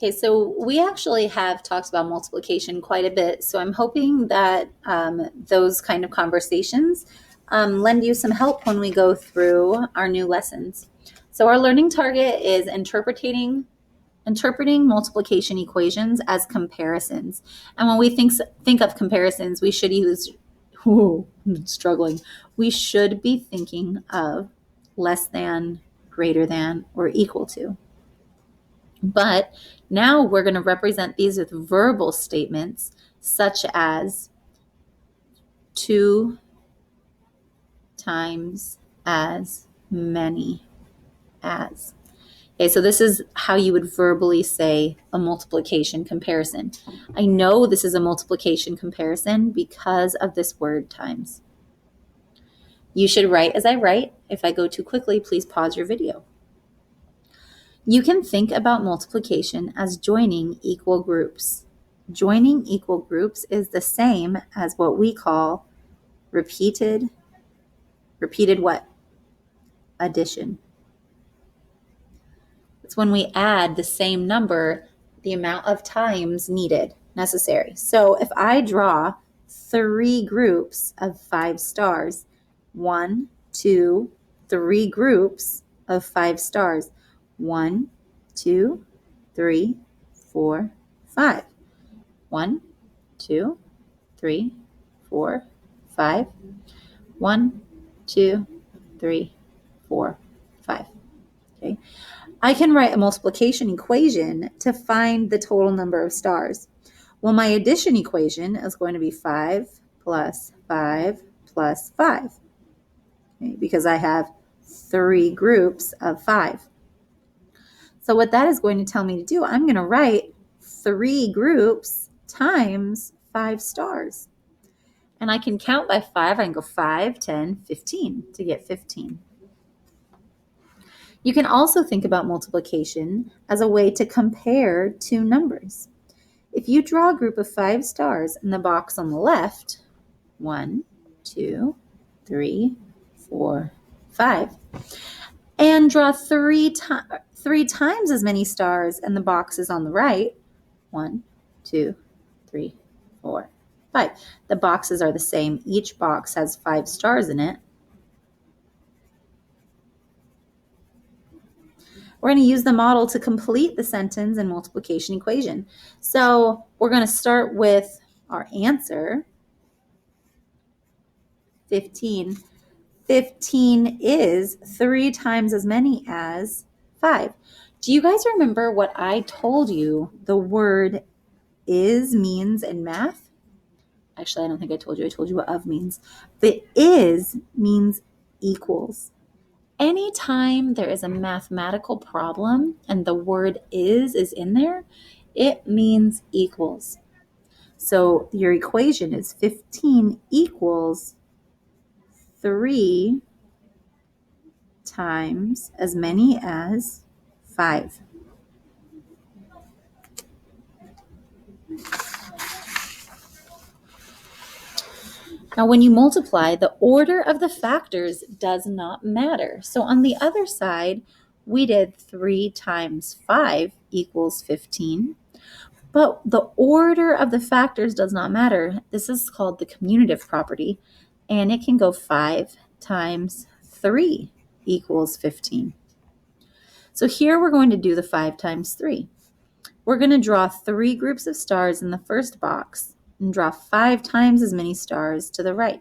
Okay, so we actually have talked about multiplication quite a bit, so I'm hoping that those kind of conversations lend you some help when we go through our new lessons. So our learning target is interpreting multiplication equations as comparisons. And when we think of comparisons, we should use, I'm struggling, we should be thinking of less than, greater than, or equal to. But now we're going to represent these with verbal statements such as 2 times as many as. Okay, so this is how you would verbally say a multiplication comparison. I know this is a multiplication comparison because of this word times. You should write as I write. If I go too quickly, please pause your video. You can think about multiplication as joining equal groups. Joining equal groups is the same as what we call repeated what? Addition. It's when we add the same number, the amount of times necessary. So if I draw 3 groups of 5 stars, 1, 2, 3 groups of 5 stars, 1, 2, 3, 4, 5. 1, 2, 3, 4, 5. 1, 2, 3, 4, 5. Okay. I can write a multiplication equation to find the total number of stars. Well, my addition equation is going to be 5 plus 5 plus 5, okay, because I have 3 groups of 5. So what that is going to tell me to do, I'm going to write 3 groups times 5 stars. And I can count by 5. I can go 5, 10, 15 to get 15. You can also think about multiplication as a way to compare two numbers. If you draw a group of 5 stars in the box on the left, 1, 2, 3, 4, 5, and draw 3 times as many stars in the boxes on the right, 1, 2, 3, 4, 5. The boxes are the same. Each box has 5 stars in it. We're going to use the model to complete the sentence and multiplication equation. So we're going to start with our answer, 15. 15 is 3 times as many as 5. Do you guys remember what I told you the word is means in math? Actually, I don't think I told you. I told you what of means. The is means equals. Anytime there is a mathematical problem and the word is in there, it means equals. So your equation is 15 equals 3 times as many as 5. Now, when you multiply, the order of the factors does not matter. So on the other side, we did 3 times 5 equals 15. But the order of the factors does not matter. This is called the commutative property, and it can go 5 times 3 equals 15. So here we're going to do the 5 times 3. We're going to draw 3 groups of stars in the first box and draw 5 times as many stars to the right.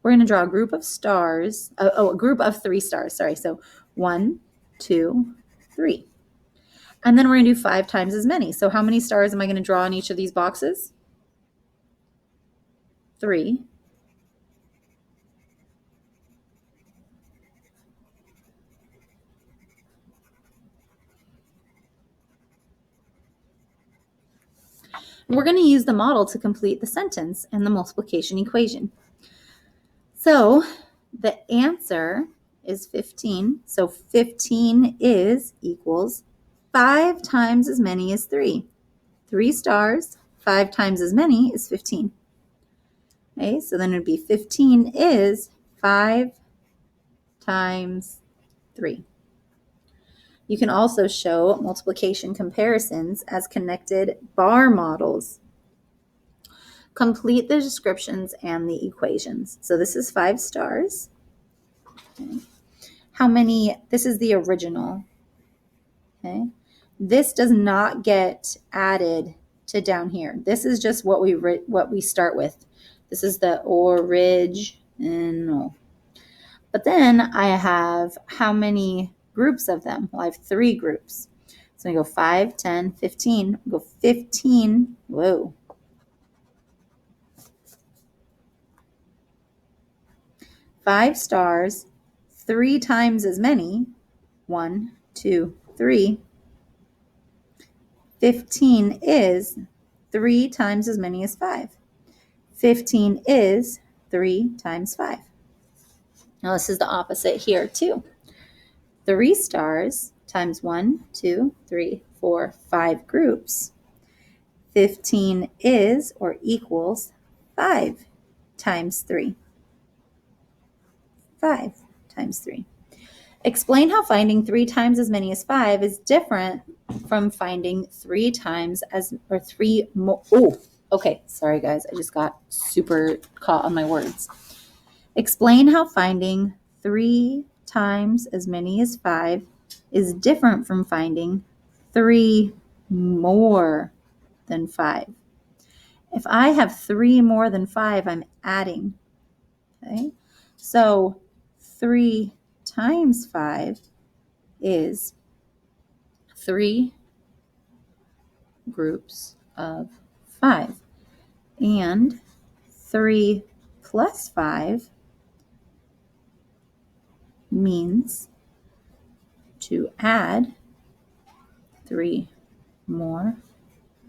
We're going to draw a group of stars, a group of 3 stars, sorry. So 1, 2, 3. And then we're going to do 5 times as many. So how many stars am I going to draw in each of these boxes? 3. We're going to use the model to complete the sentence and the multiplication equation. So the answer is 15. So 15 is equals 5 times as many as 3. 3 stars, 5 times as many is 15. Okay, so then it would be 15 is 5 times 3. You can also show multiplication comparisons as connected bar models. Complete the descriptions and the equations. So this is 5 stars. Okay. How many? This is the original. Okay. This does not get added to down here. This is just what we start with. This is the original. But then I have how many groups of them? Well, I have 3 groups. So we go 5, 10, 15. We go 15. Whoa. 5 stars, 3 times as many. 1, 2, 3. 15 is 3 times as many as 5. 15 is 3 times 5. Now this is the opposite here too. 3 stars times 1, 2, 3, 4, 5 groups. 15 is or equals 5 times 3. 5 times 3. Explain how finding 3 times as many as 5 is different from finding 3 times as, or 3 more. Oh, okay. Sorry, guys. I just got super caught on my words. Explain how finding 3 times as many as 5 is different from finding 3 more than 5. If I have 3 more than 5, I'm adding. Okay. So 3 times 5 is 3 groups of 5. And 3 plus 5 means to add 3 more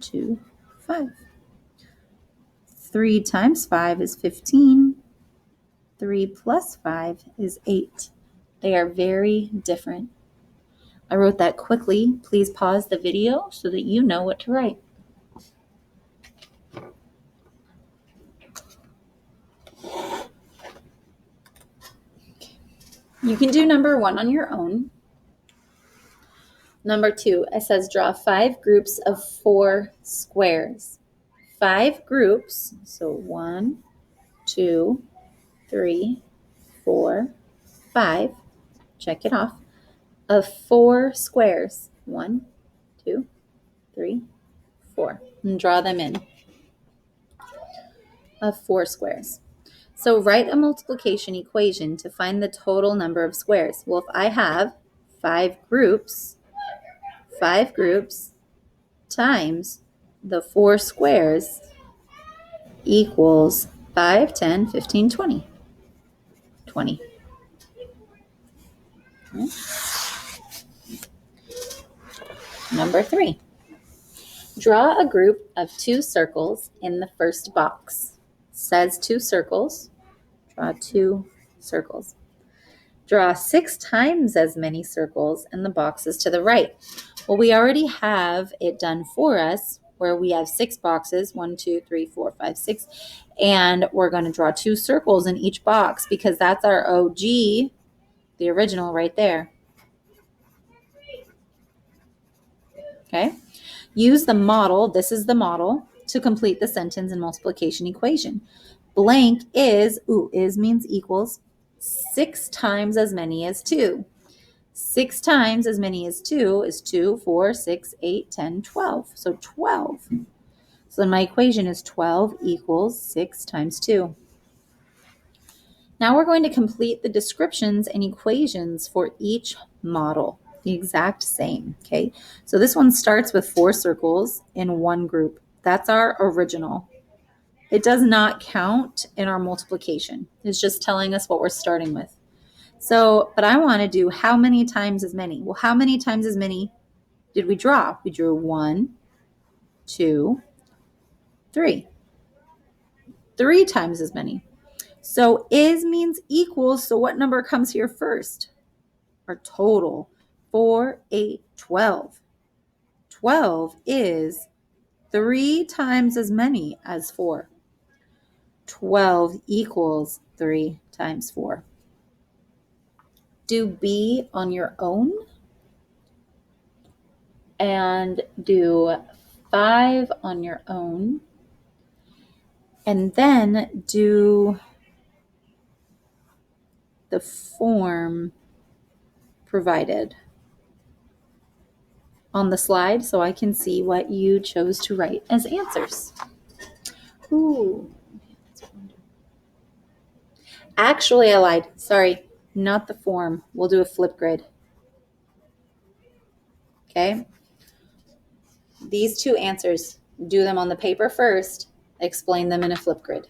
to 5. 3 times 5 is 15. 3 plus 5 is 8. They are very different. I wrote that quickly. Please pause the video so that you know what to write. You can do number 1 on your own. Number 2, it says draw 5 groups of 4 squares. 5 groups, so 1, 2, 3, 4, 5, check it off, of 4 squares. 1, 2, 3, 4. And draw them in. Of 4 squares. So write a multiplication equation to find the total number of squares. Well, if I have 5 groups times the 4 squares equals 5, 10, 15, 20. 20. Okay. Number 3. Draw a group of 2 circles in the first box. It says 2 circles. Draw 2 circles. Draw 6 times as many circles in the boxes to the right. Well, we already have it done for us where we have 6 boxes, 1, 2, 3, 4, 5, 6, and we're going to draw 2 circles in each box because that's our OG, the original right there. Okay. Use the model, this is the model, to complete the sentence and multiplication equation. Blank is means equals 6 times as many as 2. 6 times as many as 2 is 2, 4, 6, 8, 10, 12. So 12. So then my equation is 12 equals 6 times 2. Now we're going to complete the descriptions and equations for each model. The exact same, okay? So this one starts with 4 circles in one group. That's our original. It does not count in our multiplication. It's just telling us what we're starting with. So, but I want to do how many times as many? Well, how many times as many did we draw? We drew 1, 2, 3. 3 times as many. So is means equals. So what number comes here first? Our total. 4, 8, 12. 12 is 3 times as many as 4. 12 equals 3 times 4. Do B on your own. and do 5 on your own, and then do the form provided on the slide so I can see what you chose to write as answers. Ooh. Actually, I lied. Sorry, not the form. We'll do a flip grid. Okay? These two answers, do them on the paper first, explain them in a flip grid.